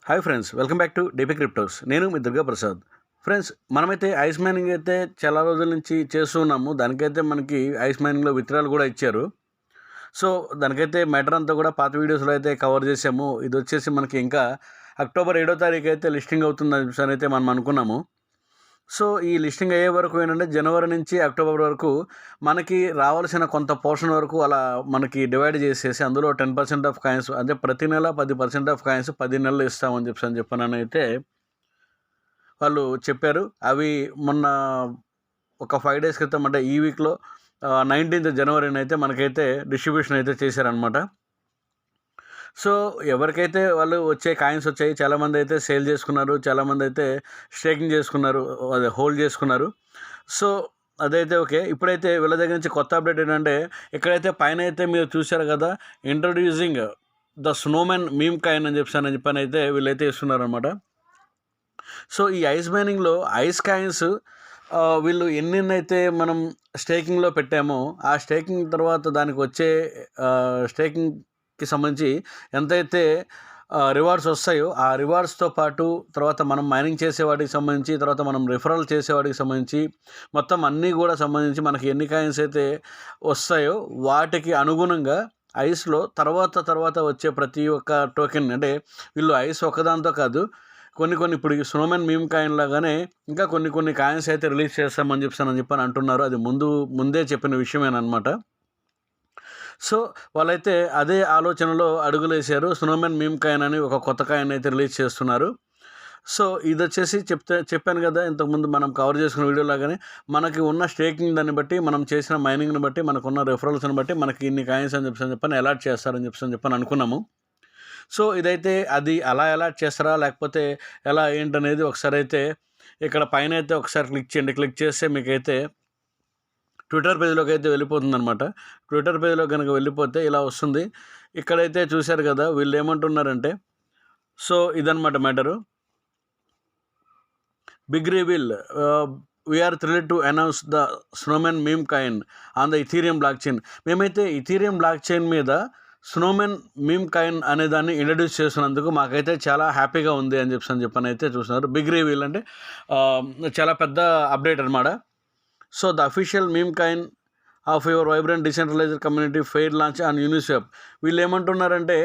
Hi friends, welcome back to DP cryptos. నేను మీ Durga Prasad. Friends, మనమైతే ice mining అయితే చాలా రోజుల నుంచి చేస్తూ ఉన్నాము. దానికైతే మనకి ఐస్ మైనింగ్లో విత్డ్రాలు కూడా ఇచ్చారు. సో దానికైతే మ్యాటర్ అంతా కూడా పాత వీడియోస్లో అయితే కవర్ చేసాము. ఇది వచ్చేసి మనకి ఇంకా అక్టోబర్ 7వ తారీఖు అయితే లిస్టింగ్ అవుతుందని అయితే మనం అనుకున్నాము. సో ఈ లిస్టింగ్ అయ్యే వరకు ఏంటంటే జనవరి నుంచి అక్టోబర్ వరకు మనకి రావాల్సిన కొంత పోర్షన్ వరకు అలా మనకి డివైడ్ చేసేసి అందులో 10% ఆఫ్ కాయిన్స్, అంటే ప్రతి నెల 10% ఆఫ్ కాయిన్స్ 10 నెలలు ఇస్తామని చెప్పనని అయితే వాళ్ళు చెప్పారు. అవి మొన్న ఒక 5 డేస్ క్రితం, అంటే ఈ వీక్లో 19th జనవరిని అయితే మనకైతే డిస్ట్రిబ్యూషన్ అయితే చేశారనమాట. సో ఎవరికైతే వాళ్ళు వచ్చే కాయిన్స్ వచ్చాయి, చాలామంది అయితే సేల్ చేసుకున్నారు, చాలామంది అయితే స్టేకింగ్ చేసుకున్నారు, అదే హోల్డ్ చేసుకున్నారు. సో అదైతే ఓకే. ఇప్పుడైతే వీళ్ళ దగ్గర నుంచి కొత్త అప్డేట్ ఏంటంటే, ఇక్కడైతే పైన అయితే మీరు చూశారు కదా, introducing the snowmen meme coin అని చెప్పని అయితే వీళ్ళైతే ఇస్తున్నారనమాట. సో ఈ ఐస్ మైనింగ్లో ఐస్ కాయిన్స్ వీళ్ళు ఎన్నెన్నైతే మనం స్టేకింగ్లో పెట్టామో, ఆ స్టేకింగ్ తర్వాత దానికి వచ్చే స్టేకింగ్కి సంబంధించి ఎంతైతే రివార్డ్స్ వస్తాయో, ఆ రివార్డ్స్తో పాటు తర్వాత మనం మైనింగ్ చేసేవాడికి సంబంధించి, తర్వాత మనం రిఫరల్ చేసేవాడికి సంబంధించి, మొత్తం అన్నీ కూడా సంబంధించి మనకి ఎన్ని కాయిన్స్ అయితే వస్తాయో వాటికి అనుగుణంగా ఐస్లో తర్వాత వచ్చే ప్రతి ఒక్క టోకెన్, అంటే వీళ్ళు ఐస్ ఒకదాంతో కాదు, కొన్ని ఇప్పుడు స్నోమెన్ మీమ్ కాయిన్ లాగానే ఇంకా కొన్ని కాయిన్స్ అయితే రిలీజ్ చేస్తామని చెప్పని అంటున్నారు. అది ముందే చెప్పిన విషయమేనమాట. సో వాళ్ళైతే అదే ఆలోచనలో అడుగులేశారు. స్నోమెన్ మీమ్ కాయిన్ అని ఒక కొత్త కాయిన్ అయితే రిలీజ్ చేస్తున్నారు. సో ఇది వచ్చేసి చెప్పాను కదా ఇంతకుముందు మనం కవర్ చేసుకున్న వీడియో లాగానే, మనకి ఉన్న స్టేకింగ్ దాన్ని బట్టి, మనం చేసిన మైనింగ్ని బట్టి, మనకున్న రెఫరల్స్ని బట్టి మనకి ఇన్ని కాయిన్స్ అని చెప్పని అలాట్ చేస్తారని చెప్పని అనుకున్నాము. సో ఇదైతే అది అలా అలాట్ చేస్తారా లేకపోతే ఎలా ఏంటనేది ఒకసారి అయితే ఇక్కడ పైన అయితే ఒకసారి క్లిక్ చేయండి. క్లిక్ చేస్తే మీకైతే ట్విట్టర్ పేజ్లోకి అయితే వెళ్ళిపోతుందన్నమాట. ట్విట్టర్ పేజ్లో కనుక వెళ్ళిపోతే ఇలా వస్తుంది. ఇక్కడైతే చూశారు కదా, వీళ్ళు ఏమంటున్నారంటే, సో ఇదన్నమాట matter. Big reveal, we are thrilled to announce the snowmen meme coin on the Ethereum blockchain. మేమైతే ఇథీరియం బ్లాక్ చైన్ మీద స్నోమెన్ మీమ్ కాయిన్ అనే దాన్ని ఇంట్రడ్యూస్ చేస్తున్నందుకు మాకైతే చాలా హ్యాపీగా ఉంది అని చెప్పని అయితే చూస్తున్నారు. బిగ్ రివీల్ అంటే చాలా పెద్ద అప్డేట్ అనమాట. So the official meme coin of your vibrant decentralised community fair launch on Uniswap. వీళ్ళు ఏమంటున్నారంటే,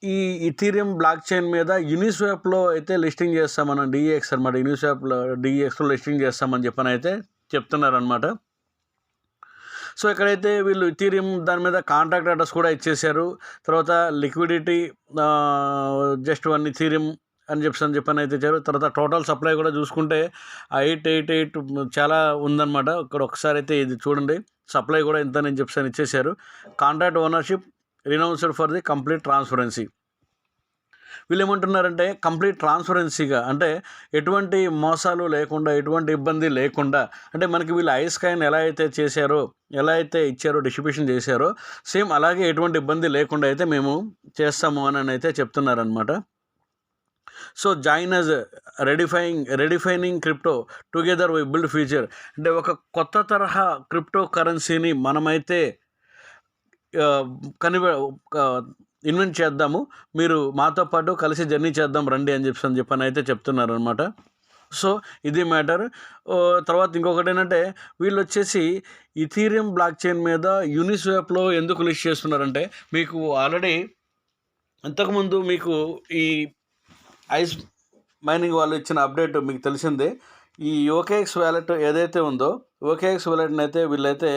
ఈ ఇథీరియం బ్లాక్ చైన్ మీద యూనిస్వాప్లో అయితే లిస్టింగ్ చేస్తామని, డిఎక్స్ అనమాట, యూనిస్వాప్లో డిఎక్స్లో లిస్టింగ్ చేస్తామని చెప్పని అయితే చెప్తున్నారనమాట. సో ఇక్కడైతే వీళ్ళు ఇథీరియం దాని మీద కాంట్రాక్ట్ అడ్రస్ కూడా ఇచ్చేశారు. తర్వాత లిక్విడిటీ జస్ట్ 1 ఇథీరియం అని చెప్పని అయితే ఇచ్చారు. తర్వాత టోటల్ సప్లై కూడా చూసుకుంటే 888 చాలా ఉందన్నమాట. ఇక్కడ ఒకసారి అయితే ఇది చూడండి, సప్లై కూడా ఇంత అని చెప్పని ఇచ్చేశారు. Contract ownership renounced for the complete transparency. వీళ్ళు ఏమంటున్నారంటే, కంప్లీట్ ట్రాన్స్పరెన్సీగా, అంటే ఎటువంటి మోసాలు లేకుండా, ఎటువంటి ఇబ్బంది లేకుండా, అంటే మనకి వీళ్ళు ఐస్ కాయిన్ ఎలా అయితే చేశారో, ఎలా అయితే ఇచ్చారో, డిస్ట్రిబ్యూషన్ చేశారో, సేమ్ అలాగే ఎటువంటి ఇబ్బంది లేకుండా అయితే మేము చేస్తాము అని అయితే చెప్తున్నారనమాట. So join us redefining crypto together we build future. అంటే ఒక కొత్త తరహా క్రిప్టో కరెన్సీని మనమైతే ఇన్వెంట్ చేద్దాము, మీరు మాతో పాటు కలిసి జర్నీ చేద్దాం రండి అని చెప్పని అయితే చెప్తున్నారనమాట. సో ఇది మ్యాటర్. తర్వాత ఇంకొకటి ఏంటంటే, వీళ్ళు వచ్చేసి ఇథీరియం బ్లాక్ చైన్ మీద యూనిస్వాప్లో ఎందుకు లిస్ట్ చేస్తున్నారంటే, మీకు ఆల్రెడీ ఇంతకుముందు మీకు ఈ ఐస్ మైనింగ్ వాళ్ళు ఇచ్చిన అప్డేట్ మీకు తెలిసిందే. ఈ ఓకేఎక్స్ వ్యాలెట్ ఏదైతే ఉందో, ఓకేఎక్స్ వ్యాలెట్ని అయితే వీళ్ళైతే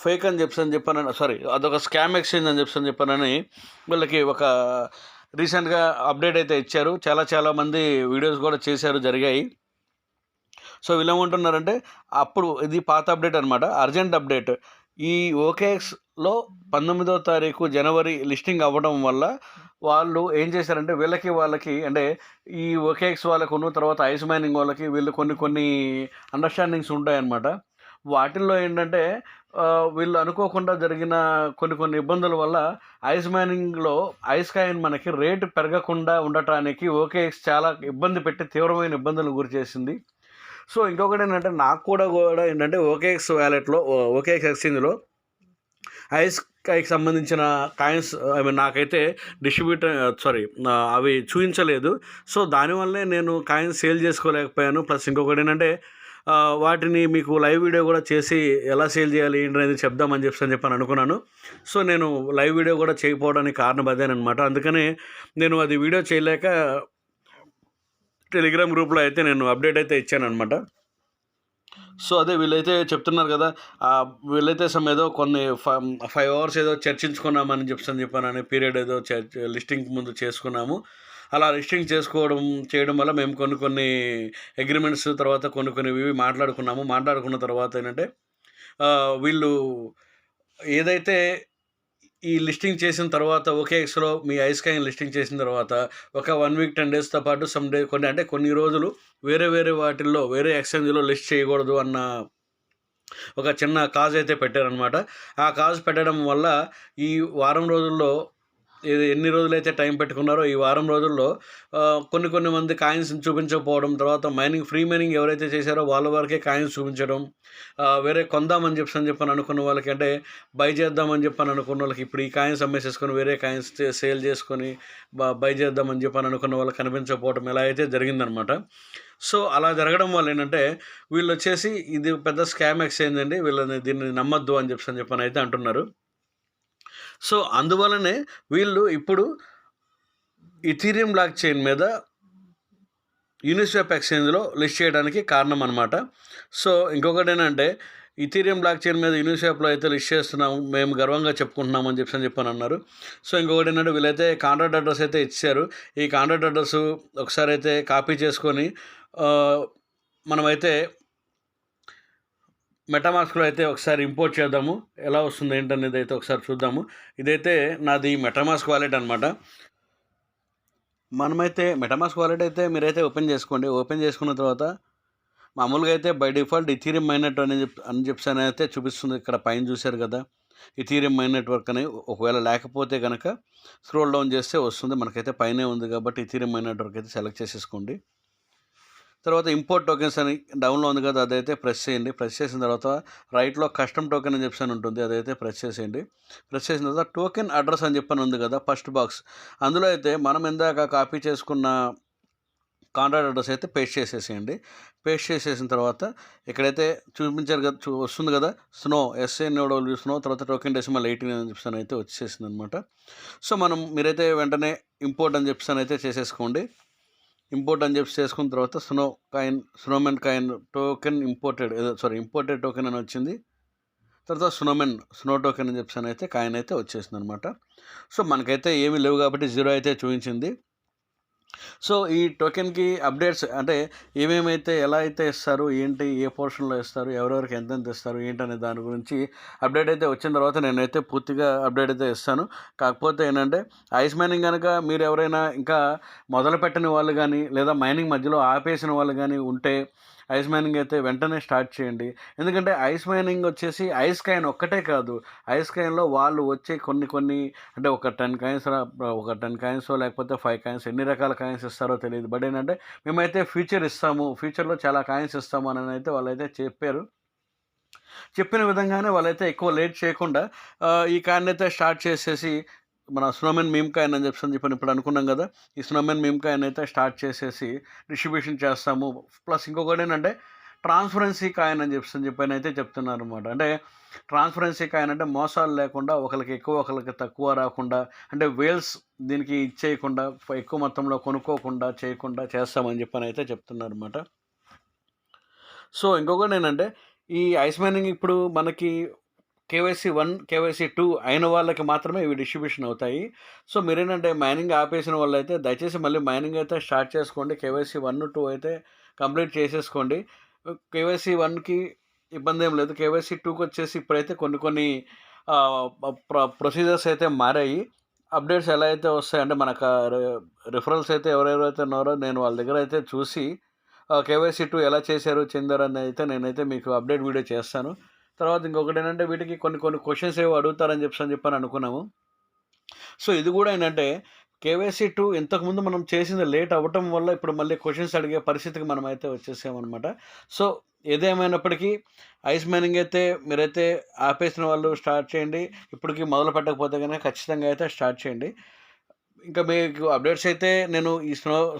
ఫేక్ అని చెప్పానని, సారీ, అదొక స్కామ్ ఎక్స్చేంజ్ అని చెప్పానని వీళ్ళకి ఒక రీసెంట్గా అప్డేట్ అయితే ఇచ్చారు. చాలామంది వీడియోస్ కూడా జరిగాయి. సో వీళ్ళు ఏమంటున్నారంటే, అప్పుడు ఇది పాత అప్డేట్ అనమాట, అర్జెంట్ అప్డేట్. ఈ ఓకేఎక్స్లో 19వ తారీఖు జనవరి లిస్టింగ్ అవ్వడం వల్ల వాళ్ళు ఏం చేశారంటే, వాళ్ళకి అంటే ఈ ఓకేఎక్స్ వాళ్ళకును, తర్వాత ఐస్ మైనింగ్ వాళ్ళకి వీళ్ళు కొన్ని అండర్స్టాండింగ్స్ ఉంటాయన్నమాట. వాటిల్లో ఏంటంటే, వీళ్ళు అనుకోకుండా జరిగిన కొన్ని ఇబ్బందుల వల్ల ఐస్ మైనింగ్లో ఐస్ కాయిన్ మనకి రేటు పెరగకుండా ఉండటానికి ఓకేఎక్స్ చాలా తీవ్రమైన ఇబ్బందులకు గురి చేసింది. సో ఇంకొకటి ఏంటంటే, నాకు కూడా ఏంటంటే, ఓకేఎక్స్ వ్యాలెట్లో, ఓకేఎక్స్ ఎక్స్చేంజ్లో ఐస్ ఐస్కాయకి సంబంధించిన కాయిన్స్ ఐ మీన్ నాకైతే అవి చూపించలేదు. సో దానివల్లే నేను కాయిన్స్ సేల్ చేసుకోలేకపోయాను. ప్లస్ ఇంకొకటి ఏంటంటే వాటిని మీకు లైవ్ వీడియో కూడా చేసి ఎలా సేల్ చేయాలి ఏంటనేది చెప్దామని చెప్పని అనుకున్నాను. సో నేను లైవ్ వీడియో కూడా చేయకపోవడానికి కారణం అదేనమాట. అందుకని నేను అది వీడియో చేయలేక టెలిగ్రామ్ గ్రూప్లో అయితే నేను అప్డేట్ అయితే ఇచ్చానమాట. సో అదే వీళ్ళైతే చెప్తున్నారు కదా, వీళ్ళైతే ఏదో కొన్ని 5 అవర్స్ ఏదో చర్చించుకున్నామని చెప్పానని పీరియడ్ ఏదో లిస్టింగ్ ముందు చేసుకున్నాము. అలా లిస్టింగ్ చేయడం వల్ల మేము కొన్ని అగ్రిమెంట్స్ తర్వాత కొన్ని మాట్లాడుకున్న తర్వాత ఏంటంటే వీళ్ళు ఏదైతే ఈ లిస్టింగ్ చేసిన తర్వాత OKXలో మీ ఐస్కాయిన్ లిస్టింగ్ చేసిన తర్వాత ఒక 1 వీక్ 10 డేస్తో పాటు కొన్ని రోజులు వేరే వాటిల్లో వేరే ఎక్స్చేంజ్లో లిస్ట్ చేయకూడదు అన్న ఒక చిన్న కాజ్ అయితే పెట్టారనమాట. ఆ కాజ్ పెట్టడం వల్ల ఈ వారం రోజుల్లో ఎన్ని రోజులైతే టైం పెట్టుకున్నారో ఈ వారం రోజుల్లో కొన్ని మంది కాయిన్స్ చూపించకపోవడం, తర్వాత ఫ్రీ మైనింగ్ ఎవరైతే చేశారో వాళ్ళ వరకే కాయిన్స్ చూపించడం, వేరే కొందామని చెప్పని అనుకున్న వాళ్ళకి అంటే బై చేద్దామని అనుకున్న వాళ్ళకి ఇప్పుడు ఈ కాయిన్స్ అమ్మేసేసుకొని వేరే కాయిన్స్ సేల్ చేసుకొని బై చేద్దామని అనుకున్న వాళ్ళకి కనిపించకపోవడం ఇలా అయితే జరిగిందనమాట. సో అలా జరగడం వల్ల ఏంటంటే వీళ్ళు వచ్చేసి ఇది పెద్ద స్కామ్ ఎక్స్చేంజ్ అండి, దీన్ని నమ్మద్దు అని చెప్పని అయితే అంటున్నారు. సో అందువలనే వీళ్ళు ఇప్పుడు ఇథీరియం బ్లాక్ చైన్ మీద యూనిస్వాప్ ఎక్స్చేంజ్లో లిస్ట్ చేయడానికి కారణం అనమాట. సో ఇంకొకటి ఏంటంటే ఇథీరియం బ్లాక్ చైన్ మీద యూనిస్వాప్లో అయితే లిస్ట్ చేస్తున్నాము, మేము గర్వంగా చెప్పుకుంటున్నామని చెప్పని అన్నారు. సో ఇంకొకటి ఏంటంటే వీళ్ళైతే కాంట్రాక్ట్ అడ్రస్ అయితే ఇచ్చారు. ఈ కాంట్రాక్ట్ అడ్రస్ ఒకసారి అయితే కాపీ చేసుకొని మనమైతే మెటామాస్క్లో అయితే ఒకసారి ఇంపోర్ట్ చేద్దాము, ఎలా వస్తుంది ఏంటనేది అయితే ఒకసారి చూద్దాము. ఇదైతే నాది మెటామాస్క్ వాలెట్ అనమాట. మనమైతే మెటామాస్క్ వాలెట్ అయితే మీరైతే ఓపెన్ చేసుకోండి. ఓపెన్ చేసుకున్న తర్వాత మామూలుగా అయితే by default Ethereum main network అని చెప్పి అయితే చూపిస్తుంది. ఇక్కడ పైన చూశారు కదా ఇథీరియం మైన్ నెట్వర్క్ అని. ఒకవేళ లేకపోతే కనుక స్క్రోల్ డౌన్ చేస్తే వస్తుంది. మనకైతే పైనే ఉంది కాబట్టి ఇథీరియం మైన్ నెట్వర్క్ అయితే సెలెక్ట్ చేసేసుకోండి. తర్వాత ఇంపోర్ట్ టోకెన్స్ అని డౌన్లో ఉంది కదా, అదైతే ప్రెస్ చేయండి. ప్రెస్ చేసిన తర్వాత రైట్లో కస్టమ్ టోకెన్ అని చెప్పి ఉంటుంది, అదైతే ప్రెస్ చేసేయండి. ప్రెస్ చేసిన తర్వాత టోకెన్ అడ్రస్ అని చెప్పని ఉంది కదా ఫస్ట్ బాక్స్, అందులో అయితే మనం ఇందాక కాపీ చేసుకున్న కాంట్రాక్ట్ అడ్రస్ అయితే పేస్ట్ చేసేసేయండి. పేస్ట్ చేసేసిన తర్వాత ఇక్కడైతే చూపించారు కదా, వస్తుంది కదా స్నో SNOW స్నో, తర్వాత టోకెన్ డెసిమల్ 18 అని చెప్పి అయితే వచ్చేసింది అనమాట. సో మీరైతే వెంటనే ఇంపోర్ట్ అని చెప్పి అయితే చేసేసుకోండి. ఇంపోర్ట్ అని చెప్పి చేసుకున్న తర్వాత Snowman coin token imported token అని వచ్చింది. తర్వాత స్నో టోకెన్ అని చెప్పి అయితే కాయిన్ అయితే వచ్చేసింది అనమాట. సో మనకైతే ఏమీ లేవు కాబట్టి 0 అయితే చూపించింది. సో ఈ టోకెన్కి అప్డేట్స్ అంటే ఏమేమైతే ఎలా అయితే ఇస్తారు, ఏంటి ఏ పోర్షన్లో ఇస్తారు, ఎవరెవరికి ఎంతెంత ఇస్తారు ఏంటనే దాని గురించి అప్డేట్ అయితే వచ్చిన తర్వాత నేనైతే పూర్తిగా అప్డేట్ అయితే ఇస్తాను. కాకపోతే ఏంటంటే ఐస్ మైనింగ్ కనుక మీరు ఎవరైనా ఇంకా మొదలు పెట్టని వాళ్ళు కానీ లేదా మైనింగ్ మధ్యలో ఆపేసిన వాళ్ళు కానీ ఉంటే ఐస్ మైనింగ్ అయితే వెంటనే స్టార్ట్ చేయండి. ఎందుకంటే ఐస్ మైనింగ్ వచ్చేసి ఐస్ కాయిన్ ఒక్కటే కాదు, ఐస్ కాయిన్లో వాళ్ళు వచ్చే కొన్ని అంటే ఒక 10 కాయిన్స్ లేకపోతే 5 కాయిన్స్ ఎన్ని రకాల కాయిన్స్ ఇస్తారో తెలియదు. బట్ ఏంటంటే మేమైతే ఫ్యూచర్లో చాలా కాయిన్స్ ఇస్తాము అని అయితే వాళ్ళైతే చెప్పిన విధంగానే వాళ్ళైతే ఎక్కువ లేట్ చేయకుండా ఈ కాయిన్ అయితే స్టార్ట్ చేసేసి మన స్నోమెన్ మీమ్ కాయిన్ అని చెప్పి ఇప్పుడు అనుకున్నాం కదా, ఈ స్నోమెన్ మీమ్ కాయిన్ అయితే స్టార్ట్ చేసేసి డిస్ట్రిబ్యూషన్ చేస్తాము. ప్లస్ ఇంకొకటి ఏంటంటే ట్రాన్స్పరెన్సీ కాయిన్ అని చెప్పి అయితే చెప్తున్నారు అనమాట. అంటే ట్రాన్స్పరెన్సీ కాయిన్ అంటే మోసాలు లేకుండా ఒకరికి ఎక్కువ ఒకరికి తక్కువ రాకుండా, అంటే వేల్స్ దీనికి ఇచ్చేయకుండా ఎక్కువ మొత్తంలో కొనుక్కోకుండా చేయకుండా చేస్తామని చెప్పని అయితే చెప్తున్నారు అనమాట. సో ఇంకొకటి ఏంటంటే ఈ ఐస్ మైనింగ్ ఇప్పుడు మనకి KYC 1 KYC 2 అయిన వాళ్ళకి మాత్రమే ఇవి డిస్ట్రిబ్యూషన్ అవుతాయి. సో మీరేంటంటే మైనింగ్ ఆపేసిన వాళ్ళు అయితే దయచేసి మళ్ళీ మైనింగ్ అయితే స్టార్ట్ చేసుకోండి. KYC 1, 2 అయితే కంప్లీట్ చేసేసుకోండి. KYC 1కి ఇబ్బంది ఏం లేదు. KYC 2కి వచ్చేసి ఇప్పుడైతే కొన్ని ప్రొసీజర్స్ అయితే మారాయి. అప్డేట్స్ ఎలా అయితే వస్తాయంటే మనకు రిఫరల్స్ అయితే ఎవరెవరైతే ఉన్నారో నేను వాళ్ళ దగ్గర అయితే చూసి KYC 2 ఎలా చెందారని అయితే నేనైతే మీకు అప్డేట్ వీడియో చేస్తాను. తర్వాత ఇంకొకటి ఏంటంటే వీటికి కొన్ని క్వశ్చన్స్ ఏవో అడుగుతారని చెప్పని అనుకున్నాము. సో ఇది కూడా ఏంటంటే కేవైసీ 2 ఇంతకుముందు మనం చేసింది లేట్ అవ్వటం వల్ల ఇప్పుడు మళ్ళీ క్వెషన్స్ అడిగే పరిస్థితికి మనమైతే వచ్చేసామనమాట. సో, ఏదేమైనప్పటికీ ఐస్ మైనింగ్ అయితే మీరైతే ఆపేసిన వాళ్ళు స్టార్ట్ చేయండి. ఇప్పటికి మొదలు పెట్టకపోతే గనక ఖచ్చితంగా అయితే స్టార్ట్ చేయండి. ఇంకా మీకు అప్డేట్స్ అయితే నేను ఈ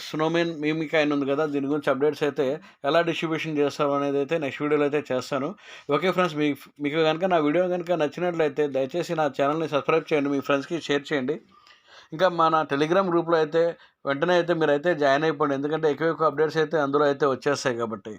స్నోమెన్ మీమిక్ కాయిన్ ఉంది కదా! దీని గురించి అప్డేట్స్ అయితే ఎలా డిస్ట్రిబ్యూషన్ చేస్తారో అనేదైతే నెక్స్ట్ వీడియోలో అయితే చేస్తాను. ఓకే ఫ్రెండ్స్, మీకు గనుక నా వీడియో గనుక నచ్చినట్లయితే దయచేసి నా ఛానల్‌ని సబ్స్క్రైబ్ చేయండి. మీ ఫ్రెండ్స్‌కి షేర్ చేయండి. ఇంకా మన టెలిగ్రామ్ గ్రూప్‌లో అయితే వెంటనే అయితే మీరైతే జాయిన్ అయిపోండి. ఎందుకంటే ఎక్కువ అప్డేట్స్ అయితే అందులో అయితే వచ్చేస్తాయి కాబట్టి.